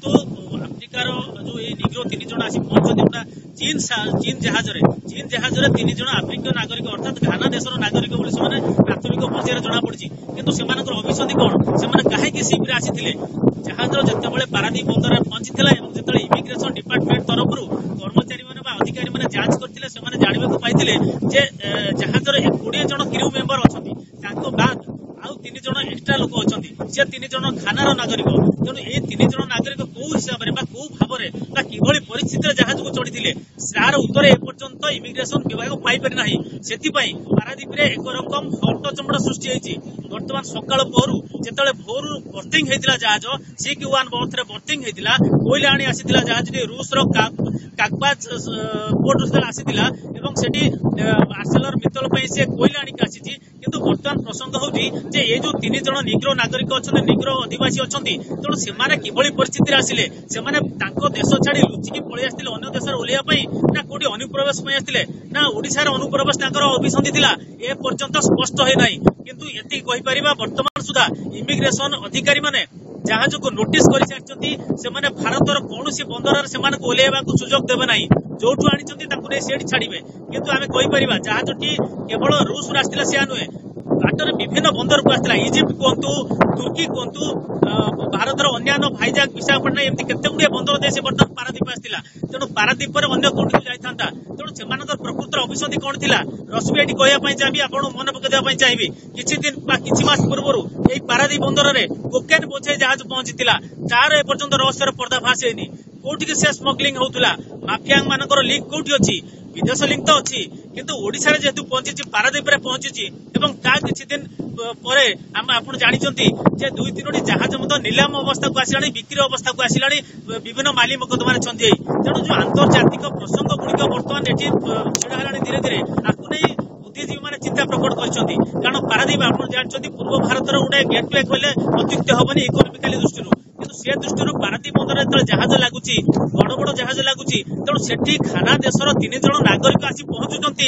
କିନ୍ତୁ आफ्रिकार जो निग्रो 3 जन आसी पहुंचते चीन जहाजरे 3 जन आफ्रिकीय नागरिक अर्थात घाना देशर नागरिक बोली से प्राथमिक पर्यायर जना पड़ी किंतु से अभिसंधि कौन से कहीं सिप्रे आसी जहाज जिते पारादीप बंदर पहुंची जो इमिग्रेशन डिपार्टमेंट तरफ कर्मचारी मैंने अधिकारी मैंने जांच करते जानवा पाई जहाजर 20 जन क्रू मेंबर अच्छा बाद आउ 3 जन एक्सट्रा लोक अच्छा से 3 जन घानार नागरिक तेणु ये 3 जन नागरिक कौ हिसाब से कौ भाव में किभली परिस्थिति जहाज को चढ़ी तार उत्तर एपर्यंत इमिग्रेशन विभाग पाइपारि ना से पारादीप एक रकम हटचमड़ सृष्टि होती बर्तमान सकाल भोरू जिते भोरू बर्थिंग होता जहाज CQ-1 बर्थ बर्थिंग होता कोयला आनी आसी जहाज रूस काकबाज पोर्ट आसीला आर्सेलर मित्तल से कोयला आनिक आसी किंतु बर्तमान प्रसंग होची जे ये जो 3 जन निग्रो नागरिक अच्छा निग्रो आदिवासी अच्छा तेणु से किभली परिस्थिति आसिले से देश छाड़ी लुचिकी पलि आसते अन्य देश ओह्लैया ना कौटी अनुप्रवेश आसते ना ओडिशार अनुप्रवेश अभिसंधि थिला ए पर्यंत स्पष्ट है नहीं किंतु एति कहि परिबा वर्तमान सुधा इमिग्रेशन अधिकारी माने जहाज को नोटिस कर सारी से भारतर कौन बंदर से ओह्लैवा सुजोग देवे ना जो आनी से छाड़े किंतु आम कहीपर जहाजटी केवल रूस आसला से नुहे बाटर विभिन्न बंदर को आसला इजिप्ट कहतु तुर्की कहतु भारतर अन्य भाईजाग विशाखापट्टनम एमती केते गुड़े बंदर देश बर्तमान पारादीप आसला तेणु पारादीप अन्य कौटी जाता तेणु से प्रकृतर अभिसंधि कौन थी रश्मि ये कहवाई चाहिए आप मन पकड़ा चाहिए किसी दिन किसी मास पूर्व यही पारादीप बंदर में कोकेन बोझे जहाज पहुंची तार एपर्यंत रहस्यर पर्दाफाश होनी कौटी से स्मग्लिंग होता माफिया मानकर लिंक कौटी अच्छी विदेश लिंक तो अच्छी किंतु ओडिशा जेहेतु पहुंची पारादीप पहुंची किसी दिन पर आप जानते 2-3 जहाज नीलाम अवस्था को आसला बिक्री अवस्था को आसला विभिन्न माली मकदमा तेणु जो आंतर्जातिक प्रसंग गुड़िक बर्तमान ये छिड़ा धीरे धीरे आपको नहीं बुद्धिजीवी मैंने चिंता प्रकट कर कारण पारादीप आप जानते पूर्व भारतर गोटे गेटवे कहले अत्युक्त हेनी इकोनोमिकाली दृष्टि किंतु से दृष्टि पारादीप बंदर जो जहाज लगुच बड़ बड़ जहाज लगुच तेणु से घाना देशर 3 जन नागरिक आसी पहुंचुंट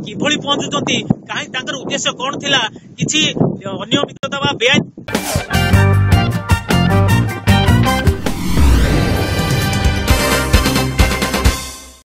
किभली पहुंचुंट कहीं उद्देश्य कौन थिला किछि अनियमितता बा बेआईन